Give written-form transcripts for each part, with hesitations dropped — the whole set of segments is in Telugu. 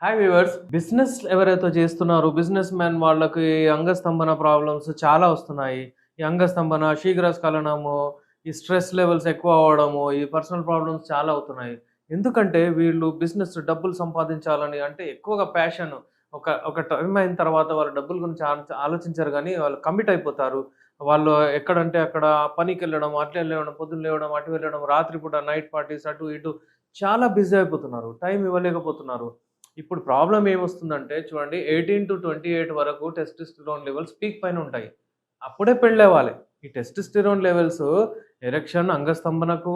Hi viewers. బిజినెస్ ఎవరైతే చేస్తున్నారో బిజినెస్ మ్యాన్ వాళ్ళకి అంగస్తంభన ప్రాబ్లమ్స్ చాలా వస్తున్నాయి. ఈ అంగస్తంభన, శీఘ్రస్ఖలనము, ఈ స్ట్రెస్ లెవెల్స్ ఎక్కువ అవ్వడము, ఈ పర్సనల్ ప్రాబ్లమ్స్ చాలా అవుతున్నాయి. ఎందుకంటే వీళ్ళు బిజినెస్ డబ్బులు సంపాదించాలని అంటే ఎక్కువగా ప్యాషన్ ఒక ఒక టైమ్ అయిన తర్వాత వాళ్ళు డబ్బుల గురించి ఆలోచించరు గానీ వాళ్ళు కమిట్ అయిపోతారు. వాళ్ళు ఎక్కడంటే అక్కడ పనికెళ్ళడం, అట్లే లేవడం, పొద్దున్న లేవడం, అటు వెళ్ళడం, రాత్రిపూట నైట్ పార్టీస్ అటు ఇటు చాలా బిజీ అయిపోతున్నారు. టైం ఇవ్వలేకపోతున్నారు. ఇప్పుడు ప్రాబ్లమ్ ఏమొస్తుందంటే చూడండి 18-28 వరకు టెస్టోస్టెరాన్ లెవెల్స్ పీక్ పైన ఉంటాయి. అప్పుడే పెళ్ళవ్వాలి. ఈ టెస్టోస్టెరాన్ లెవెల్స్ ఎరెక్షన్, అంగస్తంభనకు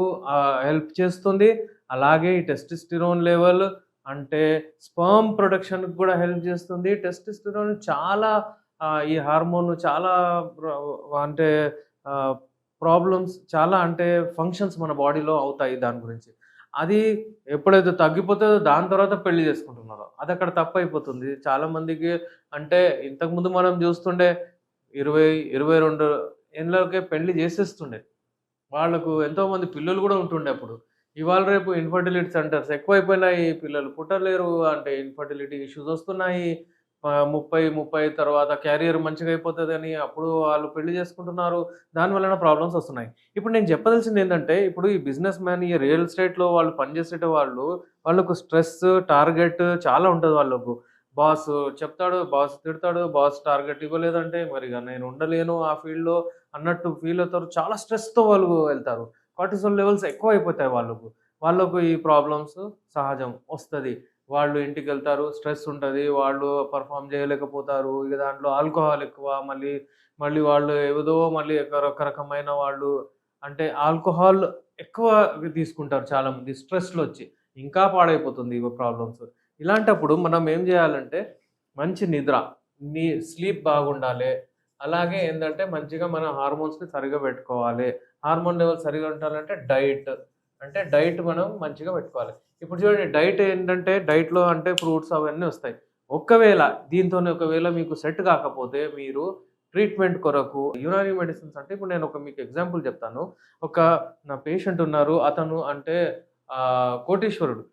హెల్ప్ చేస్తుంది. అలాగే ఈ టెస్టోస్టెరాన్ లెవెల్ అంటే స్పెర్మ్ ప్రొడక్షన్‌కి కూడా హెల్ప్ చేస్తుంది. టెస్టోస్టెరాన్ చాలా ఈ హార్మోన్ చాలా ప్ర అంటే ఆహ్, ప్రాబ్లమ్స్ చాలా అంటే ఫంక్షన్స్ మన బాడీలో అవుతాయి దాని గురించి. అది ఎప్పుడైతే తగ్గిపోతదో దాని తర్వాత పెళ్లి చేసుకుంటున్నారు. అదక్కడ తప్పయిపోతుంది. చాలా మందికి అంటే ఇంతకుముందు మనం చూస్తుండే 20, 22 ఏండ్లకే పెళ్లి చేసేస్తుండే. వాళ్ళకు ఎంతోమంది పిల్లలు గూడా ఉంటుండే అప్పుడు. ఇవాళ రేపు ఇన్‌ఫర్టిలిటీ సెంటర్స్ ఎక్కువైపోయినాయి. పిల్లలు పుట్టలేరు అంటే ఇన్‌ఫర్టిలిటీ ఇష్యూస్ ఒస్తున్నాయి. 30 తర్వాత క్యారియర్ మంచిగా అయిపోతదని అప్పుడు వాళ్ళు పెళ్లి చేసుకుంటున్నారు. దాని వలన ప్రాబ్లమ్స్ ఒస్తున్నాయి. ఇప్పుడు నేను చెప్పదలసిందేంటంటే, ఇప్పుడు ఈ బిజినెస్ మ్యాన్ ఈ రియల్ ఎస్టేట్‌లో వాళ్ళు పనిచేసేట వాళ్ళు, వాళ్ళకు స్ట్రెస్, టార్గెట్ చాలా ఉంటది వాళ్ళకు. బాస్ చెప్తాడు, బాస్ తిడతాడు, బాస్ టార్గెట్ ఇవ్వలేదంటే మరిగ నేను ఉండలేను ఆ ఫీల్డ్‌లో అన్నట్టు ఫీల్ అవుతారు. చాలా స్ట్రెస్‌తో వాళ్ళు వెళ్తారు. కార్టిసోల్ లెవెల్స్ ఎక్కువైపోతాయి వాళ్ళకు. వాళ్ళకు ఈ ప్రాబ్లమ్స్ సహజం వస్తది. వాళ్ళు ఇంటికెళ్తారు. స్ట్రెస్ ఉంటది. వాళ్ళు పెర్ఫార్మ్ చేయలేకపోతారు. ఇక దాంట్లో ఆల్కహాల్ ఎక్కువ. మళ్ళీ వాళ్ళు ఏదో మళ్ళీ ఒక రకమైన వాళ్ళు అంటే ఆల్కహాల్ ఎక్కువ తీసుకుంటారు చాలామంది స్ట్రెస్‌లో వచ్చి. ఇంకా పాడైపోతుంది ఇగ ప్రాబ్లమ్స్. ఇలాంటప్పుడు మనం ఏం జేయాలంటే మంచి నిద్ర, స్లీప్ బాగుండాలే. అలాగే ఏందంటే మంచిగా మన హార్మోన్స్‌ని సరిగ్గా పెట్టుకోవాలి. హార్మోన్ లెవెల్స్ సరిగ్గా ఉండాలంటే డైట్. అంటే డైట్ మనం మంచిగా పెట్టుకోవాలి. ఇప్పుడు చూడండి డైట్ ఏంటంటే డైట్‌లో అంటే ఫ్రూట్స్ అవన్నీ ఒస్తాయి. ఒకవేళ మీకు సెట్ కాకపోతే మీరు ట్రీట్‌మెంట్ కొరకు యునాని మెడిసిన్స్ అంటే ఇప్పుడు నేను మీకు ఎగ్జాంపుల్ చెప్తాను. ఒక నా పేషెంట్ ఉన్నారు. అతను అంటే కోటీశ్వరుడు.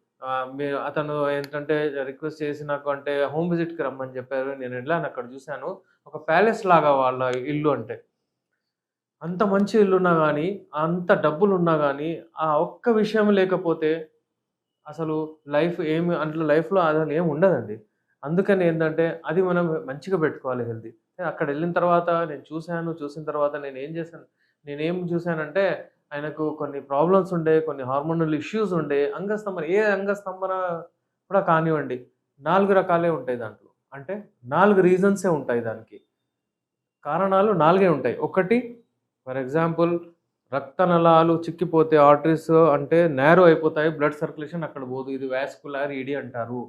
అతను ఏంటంటే రిక్వెస్ట్ చేసి నాకు అంటే హోమ్ విజిట్‌కి రమ్మని చెప్పారు. నేను ఎళ్ళాను అక్కడ చూసాను. ఒక ప్యాలెస్ లాగా వాళ్ళ ఇల్లు అంటే. అంత మంచి ఇల్లున్నా గాని, అంత డబ్బులున్నా గాని, ఆ ఒక్క విషయం లేకపోతే అసలు లైఫ్‌లో అసలేం ఉండదండి. అందుకని ఏందంటే, అది మనం మంచిగా పెట్టుకోవాలి హెల్తీ. అక్కడెళ్ళిన తర్వాత నేను చూసాను. చూసిన తర్వాత నేనేం చూసానంటే, ఆయనకు కొన్ని ప్రాబ్లమ్స్ ఉండే, కొన్ని హార్మోనల్ ఇష్యూస్ ఉండే, ఏ అంగస్తంభన కూడా కానివ్వండి, 4 రకాలే ఉంటాయి దాంట్లో. అంటే 4 రీజన్సే ఉంటాయి దానికి. కారణాలు 4 ఉంటాయి. ఒకటి ఫర్ ఎగ్జాంపుల్ రక్తనాళాలు చిక్కిపోతే ఆర్టరీస్ అంటే నారో అయిపోతాయి. బ్లడ్ సర్క్యులేషన్ అక్కడ పోదు. ఇది వాస్కులర్ ఈడీ అంటారు.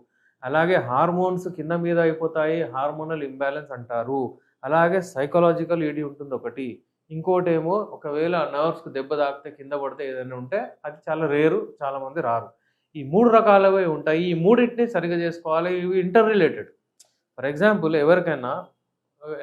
అలాగే హార్మోన్స్ కింద మీద అయిపోతాయి. హార్మోనల్ ఇంబాలెన్స్ అంటారు. అలాగే సైకలాజికల్ ఈడీ ఉంటుందొకటి. ఇంకోటేమో ఒకవేళ నర్వ్స్‌కి దెబ్బ తాకితే కింద పడితే ఏదైనా ఉంటే అది చాలా రేరు. చాలా మంది రారు. ఈ 3 రకాలవే ఉంటాయి. ఈ మూడిటిని సరిగ్గా చేసుకోవాలి. ఇవి ఇంటర్ రిలేటెడ్. ఫర్ ఎగ్జాంపుల్ ఎవరికైనా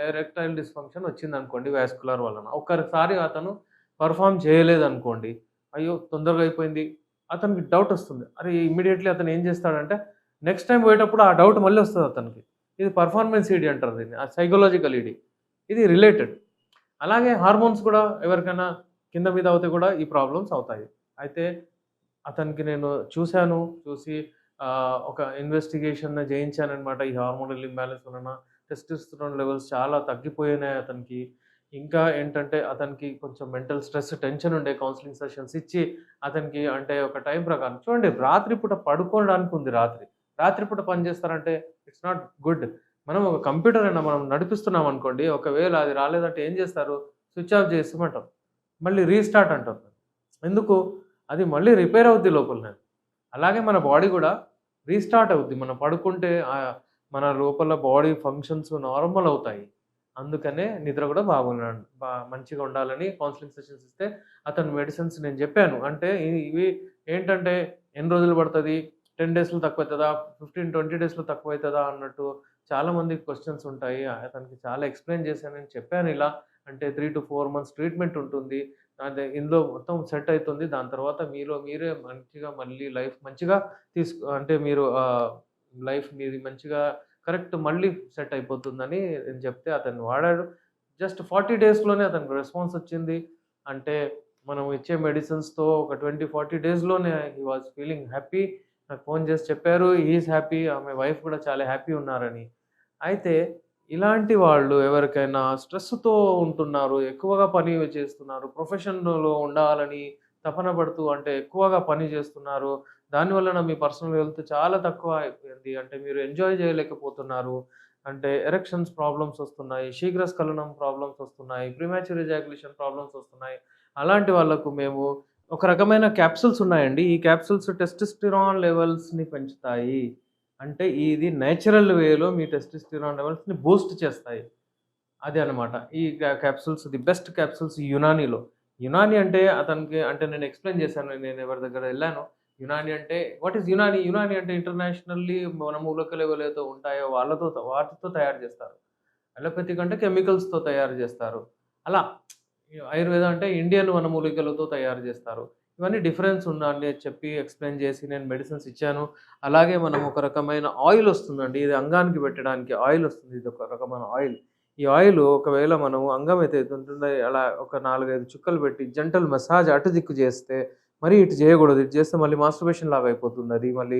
ఎరెక్టైల్ డిస్‌ఫంక్షన్ వచ్చిందనుకోండి వాస్కులర్ వలన. ఒక్కసారి అతను పెర్ఫార్మ్ చేయలేదనుకోండి. అయ్యో! తొందరగా అయిపోయింది. అతనికి డౌటొస్తుంది. అరే! ఇమ్మీడియేట్‌లీ అతను ఏం చేస్తాడంటే నెక్స్ట్ టైమ్ పోయేటప్పుడు ఆ డౌట్ మళ్ళీ వస్తది అతనికి. ఇది పెర్ఫార్మన్స్ ఈడీ అంటారు దీన్ని. Psychological ED. ఇది రిలేటెడ్. అలాగే హార్మోన్స్ కూడా ఎవరికైనా కింద మీద అవుతే కూడా ఈ ప్రాబ్లమ్స్ అవుతాయి. అయితే అతనికి నేను చూసాను. చూసి ఒక ఇన్వెస్టిగేషన్ చేయించాననమాట. ఈ హార్మోనల్ ఇంబాలెన్స్ వలన టెస్టోస్టెరాన్ లెవెల్స్ చాలా తగ్గిపోయినాయి అతనికి. ఇంకా ఏంటంటే అతనికి కొంచెం మెంటల్ స్ట్రెస్, టెన్షన్ ఉండే కౌన్సెలింగ్ సెషన్స్ ఇచ్చి అతనికి అంటే ఒక టైం ప్రకారం చూడండి రాత్రి పూట పడుకోవడానికి ఉంది రాత్రి. రాత్రిపూట పని చేస్తారంటే ఇట్స్ నాట్ గుడ్. మనం ఒక కంప్యూటర్ అయినా మనం నడిపిస్తున్నాం అనుకోండి. ఒకవేళ అది రాలేదంటే ఏం చేస్తారు? స్విచ్ ఆఫ్ చేసేయమంటాం. మళ్ళీ రీస్టార్ట్ అంటాం. ఎందుకు? అది మళ్ళీ రిపేర్ అవుద్ది లోపలనే. అలాగే మన బాడీ గూడా రీస్టార్ట్ అవుద్ది. మనం పడుకుంటే మన లోపల బాడీ ఫంక్షన్స్ నార్మల్ అవుతాయి. అందుకనే నిద్ర గూడా మంచిగా ఉండాలని కౌన్సెలింగ్ సెషన్స్ ఇస్తే అతను మెడిసిన్స్ నేను జెప్పాను. అంటే ఇవి ఏంటంటే ఎన్ని రోజులు పడతది? 10 డేస్‌లో తక్కువైతదా? 15, 20 డేస్‌లో తక్కువైతదా? అన్నట్టు చాలా మందికి క్వెషన్స్ ఉంటాయి. అతనికి చాలా ఎక్స్‌ప్లెయిన్ చేశాను. నేను చెప్పాను ఇలా అంటే 3-4 మంత్స్ ట్రీట్‌మెంట్ ఉంటుంది. అదే ఇందులో మొత్తం సెట్ అయితుంది. దాని తర్వాత మీలో మీరే మంచిగా మళ్ళీ లైఫ్ మంచిగా అంటే మీరు లైఫ్ మీది మంచిగా కరెక్ట్ మళ్ళీ సెట్ అయిపోతుందని నేను చెప్తే అతను వాడాడు. జస్ట్ 40 డేస్‌లోనే అతనికి రెస్పాన్స్ వచ్చింది. అంటే మనం ఇచ్చే మెడిసిన్స్‌తో ఒక 20, 40 డేస్‌లోనే హి వాస్ ఫీలింగ్ హ్యాపీ. నాకు ఫోన్ చేసి చెప్పారు. He is happy. ఆమె వైఫ్ కూడా చాలా హ్యాపీ ఉన్నారని. అయితే ఇలాంటి వాళ్ళు ఎవరికైనా స్ట్రెస్‌తో ఉంటున్నారు, ఎక్కువగా పని చేస్తున్నారు, ప్రొఫెషన్‌లో ఉండాలని తపన పడుతూ అంటే ఎక్కువగా పని చేస్తున్నారు. దానివలన మీ పర్సనల్ హెల్త్ చాలా తక్కువ అయిపోయింది. అంటే మీరు ఎంజాయ్ చేయలేకపోతున్నారు. అంటే ఎరెక్షన్స్ ప్రాబ్లమ్స్ వస్తున్నాయి. శీఘ్రస్ఖలనం ప్రాబ్లమ్స్ వస్తున్నాయి. ప్రీమాచ్యూర్ ఎజాక్యులేషన్ ప్రాబ్లమ్స్ వస్తున్నాయి. అలాంటి వాళ్ళకు మేము ఒక రకమైన క్యాప్సూల్స్ ఉన్నాయండి. ఈ క్యాప్సూల్స్ టెస్టోస్టెరాన్ లెవెల్స్‌ని పెంచుతాయి. అంటే ఇది నేచురల్ వేలో మీ టెస్టోస్టెరాన్ లెవెల్స్‌ని బూస్ట్ చేస్తాయి. అదే అన్నమాట. ఈ క్యాప్సూల్స్ ది బెస్ట్ క్యాప్సూల్స్ యునానీలో. యునానీ అంటే అతనికి అంటే నేను ఎక్స్‌ప్లెయిన్ చేశాను. నేను ఎవరి దగ్గర ఎళ్ళానో. యునానీ అంటే వాట్ ఈస్ యునానీ? యునానీ అంటే ఇంటర్నేషనల్లీ మన మూలికలు ఏవైతే ఉంటాయో వాటితో తయారు చేస్తారు. అలోపతిక్ అంటే కెమికల్స్‌తో తయారు జేస్తారు. అలా ఆయుర్వేద అంటే ఇండియన్ వనమూలికలతో తయారు జేస్తారు. ఇవన్నీ డిఫరెన్స్ ఉందని చెప్పి ఎక్స్‌ప్లెయిన్ జేసి నేను మెడిసిన్స్ ఇచ్చాను. అలాగే మనం ఒక రకమైన ఆయిల్ ఒస్తుందండి. ఇది అంగానికి పెట్టడానికి ఆయిల్ ఒస్తుంది. ఇదొక రకమైన ఆయిల్. ఈ ఆయిలు ఒకవేళ మనం అంగం ఏదైతే ఉంటుందో అలా ఒక 4, 5 చుక్కలు పెట్టి జెంటల్ మసాజ్ అటు దిక్కు జేస్తే, మరీ ఇటు జేయగూడదు. ఇటు జేస్తే మళ్ళీ మాస్టర్బేషన్ లాగా అయిపోతుందది. మళ్ళీ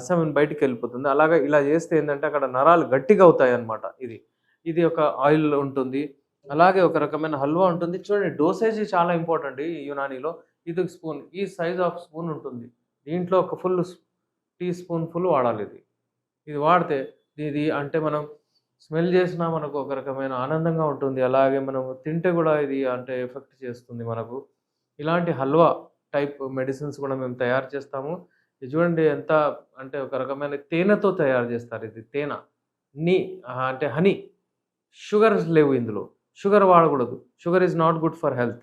సెమెన్ బయటికెళ్ళిపోతుంది. అలాగా ఇలా జేస్తే ఏందంటే అక్కడ నరాలు గట్టిగా అవుతాయన్నమాట ఇది. ఇది ఒక ఆయిల్ ఉంటుంది. అలాగే ఒక రకమైన హల్వా ఉంటుంది. చూడండి డోసేజ్ చాలా ఇంపార్టెంట్ ఈ యునానీలో. ఇది ఒక స్పూన్. ఈ సైజ్ ఆఫ్ స్పూన్ ఉంటుంది. దీంట్లో ఒక ఫుల్ టీ స్పూన్ ఫుల్ వాడాలిది. ఇది వాడితే ఇది అంటే మనం స్మెల్ చేసినా మనకు ఒక రకమైన ఆనందంగా ఉంటుంది. అలాగే మనం తింటే గూడా ఇది అంటే ఎఫెక్ట్ చేస్తుంది మనకు. ఇలాంటి హల్వా టైప్ మెడిసిన్స్ గూడా మేము తయారు చేస్తాము. ఇది చూడండి ఎంత అంటే ఒక రకమైన తేనెతో తయారు చేస్తారిది. నీ అంటే హనీ. షుగర్స్ లేవు ఇందులో. షుగర్ వాడకూడదు. Sugar is not good for health.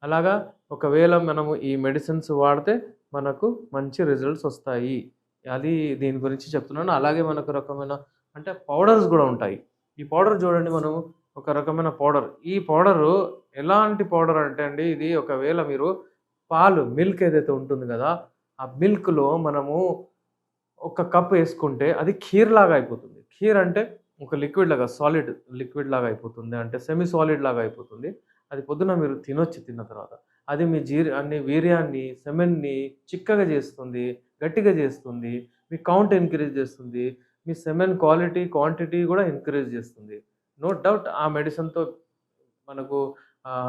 అలాగా ఒకవేళ మనము ఈ మెడిసిన్స్ వాడితే మనకు మంచి రిజల్ట్స్ ఒస్తాయి. అది దీని గురించి చెప్తున్నాను. అలాగే మనకు రకమైన అంటే పౌడర్స్ గూడా ఉంటాయి. ఈ పౌడర్ చూడండి మనం ఒక రకమైన పౌడర్. ఈ పౌడరు ఎలాంటి పౌడర్ అంటే అండి ఇది ఒకవేళ మీరు మిల్క్ ఏదైతే ఉంటుంది గదా! ఆ మిల్క్‌లో మనము ఒక కప్ ఏసుకుంటే అది ఖీర్ లాగా అయిపోతుంది. ఖీర్ అంటే ఒక లిక్విడ్ లాగా సాలిడ్ లిక్విడ్ లాగా అయిపోతుంది. అంటే సెమీ సాలిడ్ లాగా అయిపోతుంది. అది పొద్దున మీరు తినొచ్చు తిన్న తర్వాత. అది మీ వీర్యాన్ని, సెమెన్‌ని చిక్కగా చేస్తుంది, గట్టిగా చేస్తుంది. మీ కౌంట్ ఇంక్రీజ్ చేస్తుంది. మీ సెమెన్ క్వాలిటీ, క్వాంటిటీ గూడా ఇంక్రీజ్ చేస్తుంది. నో డౌట్ ఆ మెడిసిన్‌తో మనకు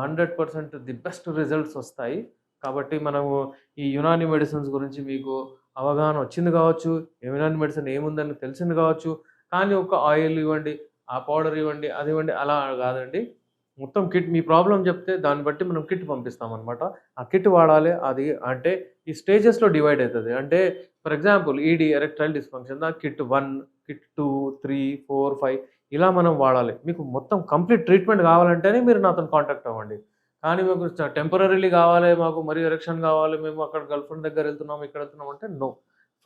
100% ది బెస్ట్ రిజల్ట్స్ ఒస్తాయి. కాబట్టి మనము ఈ యునాని మెడిసిన్స్ గురించి మీకు అవగాహన వచ్చింది గావచ్చు. యునాని మెడిసిన్ ఏముందని తెలిసింది గావచ్చు. కానీ ఒక ఆయిల్ ఇవ్వండి, ఆ పౌడర్ ఇవ్వండి, అది ఇవ్వండి అలా గాదండి. మొత్తం కిట్ మీ ప్రాబ్లమ్ జెప్తే దాన్ని బట్టి మనం కిట్ పంపిస్తామనమాట. ఆ కిట్ వాడాలి. అది అంటే ఈ స్టేజెస్‌లో డివైడ్ అయితది. అంటే for example erectile dysfunction kit 1, kit 2, 3, 4, 5 ఇలా మనం వాడాలి. మీకు మొత్తం కంప్లీట్ ట్రీట్‌మెంట్ గావాలంటేనే మీరు నాతోని కాంటాక్ట్ అవ్వండి. కానీ మాకు టెంపరరీలీ గావాలి, మాకు మరీ ఎరెక్షన్ గావాలి, మేము అక్కడ గర్ల్ ఫ్రెండ్ దగ్గరెళ్తున్నాం, ఇక్కడెళ్తున్నాం అంటే నో.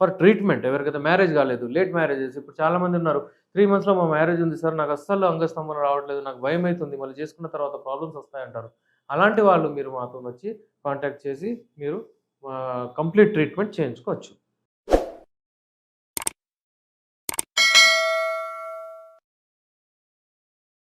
ఫర్ ట్రీట్‌మెంట్ ఎవరికైతే మ్యారేజ్ గాలేదు, లేట్ మ్యారేజెస్ ఇప్పుడు చాలామందున్నారు. 3 మంత్స్‌లో మా మ్యారేజ్ ఉంది సార్. నాకు అస్సలు అంగస్తంభన రావట్లేదు. నాకు భయమైతుంది. మళ్ళీ చేసుకున్న తర్వాత ప్రాబ్లమ్స్ వస్తాయంటారు. అలాంటి వాళ్ళు మీరు మాతోనొచ్చి కాంటాక్ట్ చేసి మీరు కంప్లీట్ ట్రీట్‌మెంట్ చేయించుకోవచ్చు.